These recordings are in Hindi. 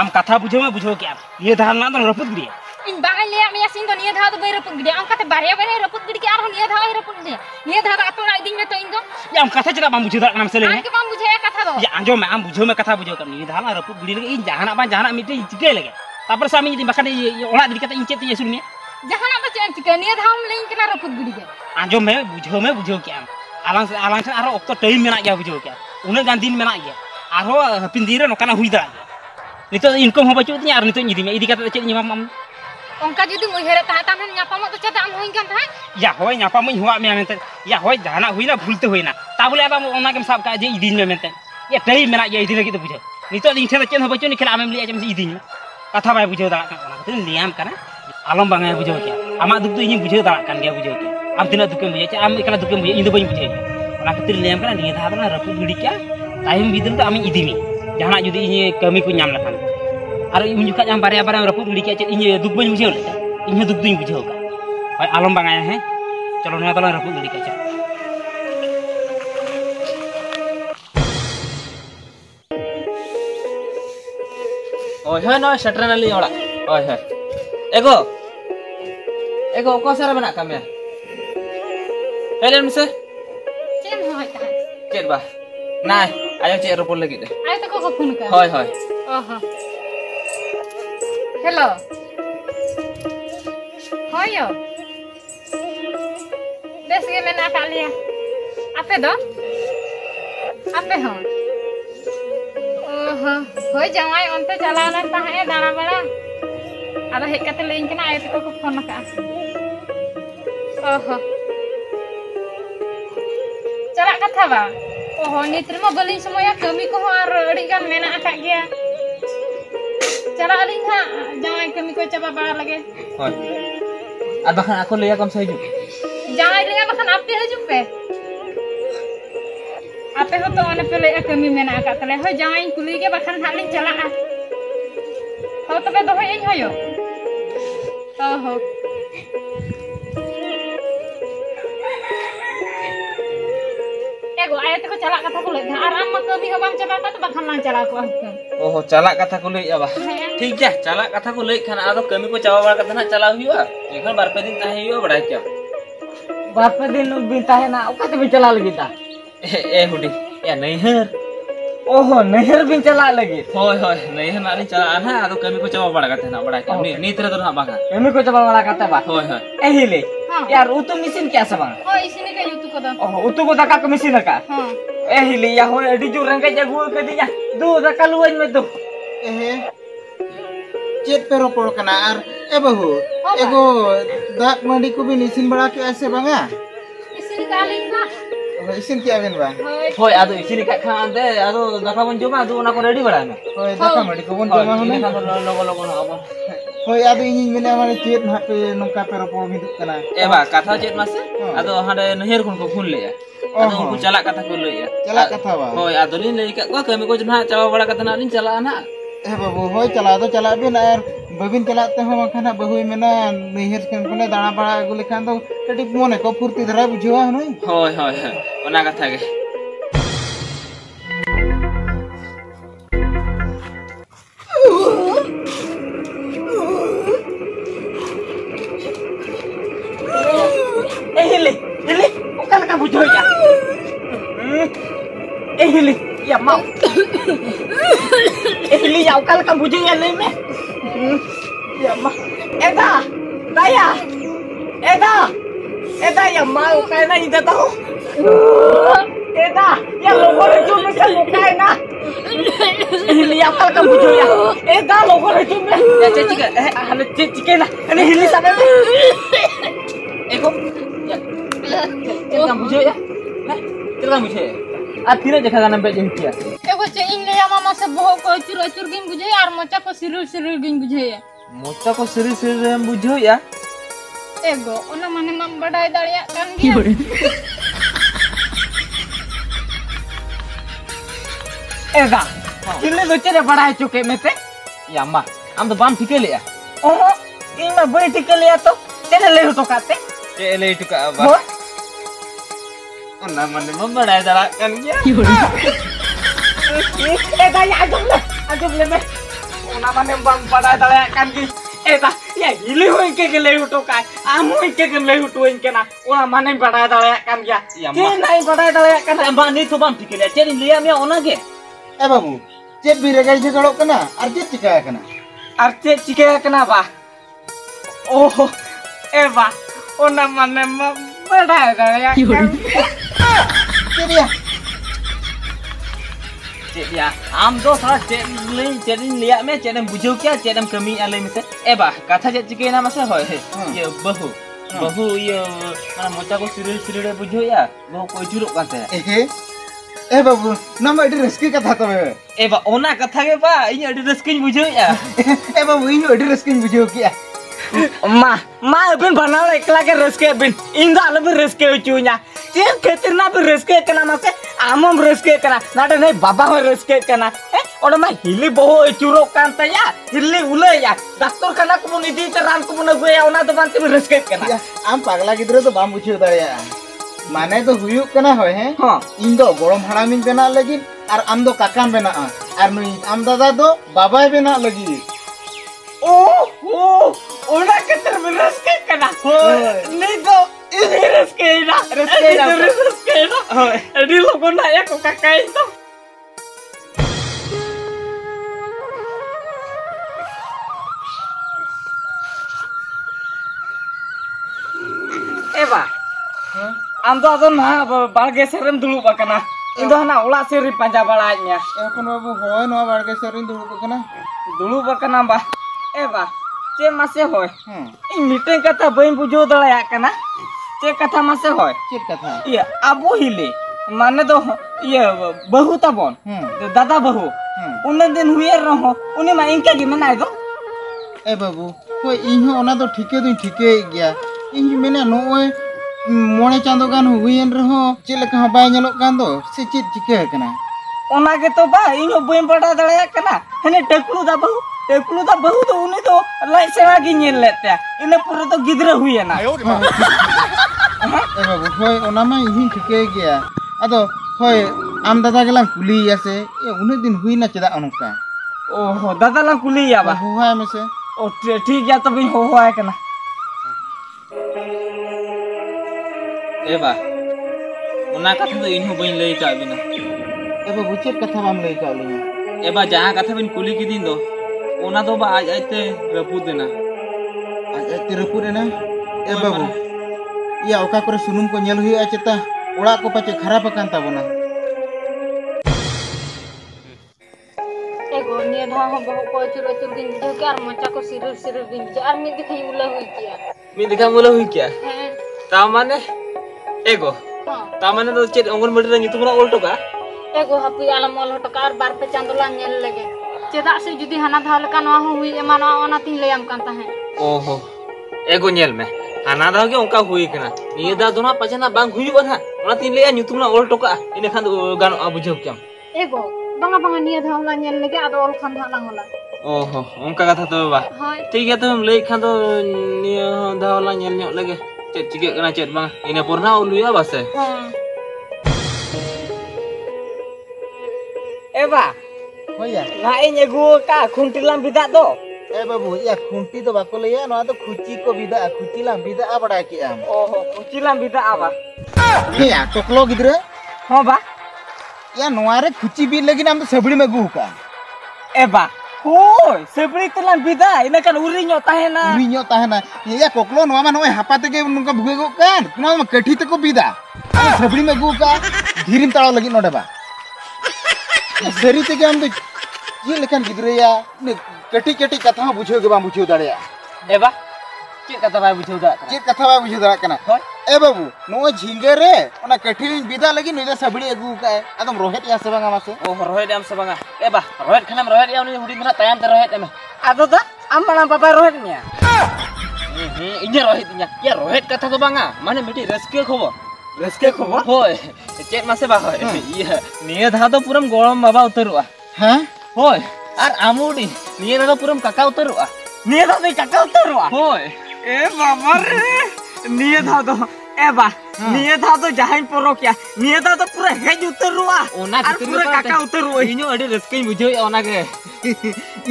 आम कथा बुझो क्या ये धार ना तो रपुद गिरी इन बांगाई ले आमी यासिन तो निया धाव तो बेरे रपुद गिरी आम कते बारे बारे रपुद गिरी के आरो निया धाव हे रपुद गिरी निया धाव आतो रा दिन में तो इन दो ये आम कथा चला बाम बुझो दार नाम से ले आम के बाम बुझे कथा दो ये आंजो में आम बुझो में कथा बुझो कर ये धार ना रपुद गिरी इन जहाना बा जहाना मिटे चिके लगे तापर सामी यदि बखा ये ओला दिरी कते इन चेत ये सुनिए जहाना तो चेन चिके निया धाव में लेइन केना रपुद गिरी के आंजो में बुझो क्या आलांग से आरो ऑक्टो टाइम मेना गया बुझो क्या उन्हें गान दिन मेना गया आरो हपिन दिन रे नोकाना हुई दा नितो इनकम हो बचो तिया आर नितो इदी में इदी कते चेत निमा माम ओंका जुदी मुहेरे ता तामेन न्यापामो तो चेत आम होइन कान था या होय न्यापाम हुआ में मेनते या होय जहाना हुईना भूलते हुईना ता बोले आदा ओना के साब का जे इदी में मेनते ये टाइम मेना गया इदी लगी तो बुझो नितो इन ठे चेन हो बचो नि खेला आमेम लिया जम इदी में कथा बाय बुझो दा ओना कते लियाम कना आलम बांगा बुझो क्या आमा दुख तो इन बुझो दा कान गया बुझो क्या आम तिना दुके बुझे आम एकला दुके बुझे इन दो बई बुझे ओना कते लियाम कना नि धा ना रपु गिडी क्या टाइम बिदल तो आमी इदी में जहाना जुदी इन कमी को नाम लखान और इन जुका आम बारे बारे रपु गिडी क्या इन दुख बई बुझो इन दुख दुई बुझो का भाई आलम बांगा है चलो ना तला रपु गिडी क्या ओय है न शटर नाली ओड़ा ओय है एगो को सारा बना कामे हेलन से चेन होय ता चेत बा नाय आयो चे रोपल लगी दे आय तो को फोन कर होय होय ओहो हेलो होयो देश के में ना कालिया आपे दो आपे हो ओहो होय जमाई ओनते चलाना ताहे दाना बड़ा आदा हेक कते लेइन कना आय तो को फोन का ओहो चला कथा बा ओहो नित्र मा बलिन समय कमी को आर अड़ी गान मेना आका गया चला अलिन हा जमाई कमी को चबा बड़ा लगे होय आ बखन आको लेया कम सही जमाई लेया बखन आपे हजू पे आपे हो तो ओने पे ले कमी मेना आका तले हो जमाई कुली के बखन हालिन चला आ हो तबे दो इन होयो ओहो एगो आय तो चला कथा को ले आराम में कभी हो बांग चला तो बखन ना चला को ओहो चला कथा को लई आबा ठीक है चला कथा को लई खाना आदो कमी को चावा बड़ा कथा ना चला हुआ एखन बार पे दिन ताहे हुआ बड़ा क्या बार पे दिन बिता है ना ओका ते चला लगी ता ए हुडी या नहीं हर ओहो नहर भी चला लगी होय होय नहीं है नानी चला आना आदो कमी को चावा बड़ा कथा ना बड़ा क्या नी तरह तो ना बागा एमी को चबा वाला काता बा होय होय एहिले यार उतु मिसिन क्या सबा हो इसने का युतु को दो ओहो उतु को दका मिसिन का हां एहिले या हो एडी जो रंग जगु के दिया दो दका लुवन में दो एहे चेत पे रोपड़ कना आर ए बहु एगो दाक मंडी को भी निसिन बड़ा के ऐसे बांगा इसने का लिन बा इसिन क्या बेन बा होय आदो इसिनी का खान दे आदो दका बन जमा दो ना को रेडी बड़ा में होय दाका मंडी को बन जमा होने लोगो लोगो ना अब होय आदो इन मेने माने चेत ना पे नोका पे रोपड़ मिदुक कना एबा कथा चेत मासे आदो हाडे नहर खन को फुल लेया आदो उनको चला कथा को लइया चला कथा बा होय आदो लिन लई का कमी को जना चावा बड़ा कथा ना लिन चला ना ए बाबू होय चला दो चला बेन आर बबिन चलाते हो खाना बहु मेना नहर खन कोने दाना बड़ा अगु लेखान दो कटी मोने को फुर्ती धरा बुझवा हनई होय होय होय ओना कथा के एहिले ओका का बुझो या एहिले या मां एहिले या ओका का बुझो या ले में या मां एदा एदा या मां ओका ना इदा तो एदा या लोगो रे जो में ओका ना एहिले या ओका का बुझो या एदा लोगो रे जो में या चेची के हने चिके ना हने हिली साबे एको चेता बुझो या चेता बुझे आ फिर देखा गाना पे जंकिया एगो चे इन ले मामा से बहु को चुर गिन बुझे यार मोचा को सिरुर गिन बुझे मोचा को सिरी हम बुझो या एगो ओना माने मम बड़ाई दाड़िया कान गया एदा किले दो चेरे बड़ा है चुके में ते या अम्मा हम तो बाम ठिके लिया ओहो इन में बड़ी ठिके लिया तो चले ले तो काते के ले टुका बा ओना माने मम बड़ा दड़ा कान गया एदा या आजब ले में ona mane bang pada dale kan ki eta ya hili hoi ke lei uto kai am hoi ke lei uto in kena ona mane pada dale kan ya ke nai pada dale kan Mbak ni tu bang fikir cek ni lihat mia ona ke. babu cek biregai jagalo kana ar cek cika kana ar cek cike kenapa oh eba ona mane pada dale kan cek dia Cek dia. Am do salah cek ni lihat mia cek dem bujau kia cek dem kami alai mese. Bah kata cek cike na masa hoy. Ye bahu. Bahu ye mana mocha ko siril bujau ya. Bahu ko juruk kan saya. babu nama adi reski katha to Bah ona kata ke ba ini ada rezeki bujau ya. babu ini adi reski bujau kia ma bin banal ekla ke reske bin inda lebih reske ucunya tiap ketirna bin reske kena mase amom reske kena nada nei baba ho reske kena oda ma hili boho curok kan ya hili ule ya doktor kana ko mun idi ran ko mun gue ya ona to banti bin reske kena ya am pagla gidro to bam bucheu daya mane to huyuk kana hoy ᱤᱧ ᱫᱚ ᱜᱚᱲᱚᱢ ᱦᱟᱲᱟᱢᱤᱧ ᱵᱮᱱᱟᱜ ᱞᱟᱹᱜᱤᱫ ᱟᱨ ᱟᱢ ᱫᱚ ᱠᱟᱠᱟᱢ ᱵᱮᱱᱟᱜᱼᱟ ᱟᱨ ᱱᱩᱭ ᱟᱢ ᱫᱟᱫᱟ ᱫᱚ ᱵᱟᱵᱟᱭ ᱵᱮᱱᱟᱜ ᱞᱟᱹᱜᱤᱫ ona ketir bin reske kena ni to ini reske na di logo na ya ko kakai to Eva ando adon na balge serem dulu bakana indo na ola seri panja balanya এখন বাবু হয় নয়া বাড়গে Sarin দুড়ুব kana dulu bakana ba Eva ce masih hoy ini meeting kata bain bujau dalaya kana ce kata masih hoy चेक कथा iya abu hile mane do iya bahu tabon dada bahu unen din huyer roho uni ma inka gimana itu बाबू होय इहो ओना तो ठीके दुई ठीके गया इन मेने नोय मोणे चांदो गान हुयन रहो चे लेका बाय नेलोक कान दो से चेत चिके kana ona gitu ba ini bain pada dalaya kana hene teklu da bahu do uni do lai sewa gi nyelet ya ini pura to gidra huyena बाबू होय ओना मा इहिन ठीके गया आदो होय आम दादा गेलां कुली यासे उने दिन हुइना चेदा अनका oh dada lang kuli ya ba हुआ में से oh ठीक ya tapi ho ho kana Bah ona kata tu ini bain lei ka bina. बाबू चेक कथा बाम लई का लिया Bah jangan kata bin kuli kidin do. Ona do ba aj te rapu dena. आज तिरपुर ना बाबू या ओका करे सुनुम को नेल हुई चेता ओड़ा को पाचे खराब कान ताबोना ego niya dah ho boho ko chur din jo ke ar macha ko sirur din jo ar mi dikhai ula hui kiya Mi dekha mula hui kya? he Tamane ego. Tamane do chet ongon mati rangi tu mula olto ka? ego hapi alam ol hoto kar bar pe chandola nyel lege chedak se judi hana dhal kan wa hui emana ona tin leyam kan ta he Oho. Ego nyel me. Hana dah ke onka hui kana. Ni dah dona pachana bang hui ba na. Ona tin leya nyutum na olto ka. Ini khan gan abujau kyam. ego banga niya dah la nyel lege ado ol khan ha lang ola Oho. Onka kata tu ba. hoy ঠিক আছে তুমি লই খান তো নিয়ে দাওলা ñel ñok লাগে চেত চিকে kana cet bang ina purna ulu ya base Eva होया lain egu ka kuntilam bidak do बाबू या खुंटी तो बाको लैया नवा तो खुची को बिदा खुची लाम बिदा बड़ा के आम oh kucilam bidak apa या टोकलो गिदरे ho ba या नवा रे खुची बि लगी नाम तो सबड़ी में गुका Eva hoi sebeli telan bidak ini kan uri nyok tahena Uri ᱧᱚ ताहना या कोकलो नवा मा नवा हापा तके नुका भुगे गो कान नवा मा कठी तको बिदा सबड़ी में गुका धीरिम ताळो लगी नोडे बा सरी तके हम तो ये लेखन गिदरे या कटी कटी कथा बुझो के बा बुझो दाड़या Eba cek kata bay bucau da चे कथा बा बुझो दाड़ा कना ए बाबू नो झिंगे रे ओना कठी बिदा लगी नइदा सबड़ी अगु का एकदम रोहेत या से बांगा मासे oh rohet am sabanga eba rohet khanam rohet ya uni hudi mana tayam te rohet em ado da amana papa rohetnya inya rohet inya ya rohet kata to banga mane miti reske khobo reske khobo hoy cek mase ba hoy iya niya dha to puram gorom baba utarua हां hoy ar amudi niya dha to puram kaka utarua niya da kakak terwa hoy baba re niya da do Eva niya da do jahain porok ya niya da do pura hej uterua ona ar pura kakak uterua inyo adi reske bujau ya ona ke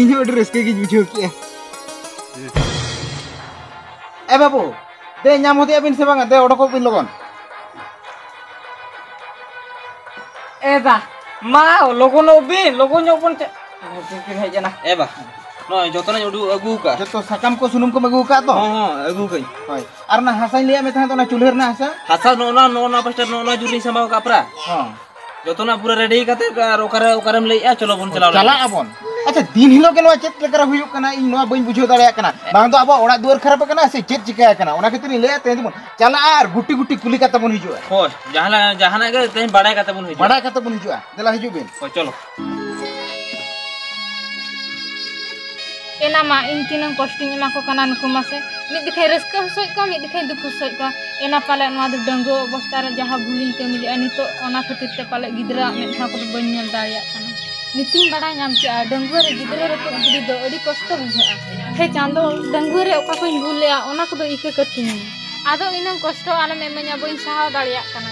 ᱤᱧ ᱦᱚᱸ ᱟᱹᱰᱤ ᱨᱟᱹᱥᱠᱟᱹ ᱜᱤᱧ ᱵᱩᱡᱷᱟᱹᱣ ᱠᱮᱜᱼᱟ ᱵᱟᱵᱩ ᱫᱮ ᱧᱟᱢ ᱦᱚᱫᱮ ᱟᱵᱤᱱ ᱥᱮ ᱵᱟᱝ ᱫᱮ ᱚᱰᱚᱠᱚᱜ ᱵᱤᱱ ᱞᱚᱜᱚᱱ ᱮᱫᱟ ᱢᱟ logon obin logon nyobon kin hej na ए बा नय जतन उडू अगू का जतो साकाम को सुनुम को अगू का तो हां अगू कई होय आर ना हासाई लिया में था तो ना चुल्हेर ना हासा हासा नोना पास्टर नोना जुरी समाव का अपरा हां जतना पूरा रेडी काते ओकरम लइया चलो बन चला आबन अच्छा दिन हिलो के नवा चेत लेकर हुयुक कना इन नवा बइन बुझो दाड़िया कना बांग दो आबो ओड़ा दुआर खराब कना से चेत चिकाया कना ओना केतनी ले ते बन चला आर गुटी गुटी कुली काते बन हिजुआ होय जहाना के तई बड़ाय काते बन हिजुआ बड़ाय काते बन हिजुआ देला हिजु बिन होय चलो एना मा इनकिन कष्टिंग एमा को कना नुकु मासे मिद दिखे रस्का हसोय का मिद दिखे दुख हसोय का एना पाले नवा दो डंगो अवस्था रे जहा भूलिन के मिली अनितो ओना खातिर ते पाले गिदरा मेठा को बन नेल दाड़िया कना नितिन बड़ा नाम के डंगो रे गिदरा रे को गिदी दो अडी कष्ट बुझा हे चांदो डंगो रे ओका कोइन भूल लेया ओना को दो इके कतिन आदो इनन कष्ट आलम एमenya बइन सहा दाड़िया कना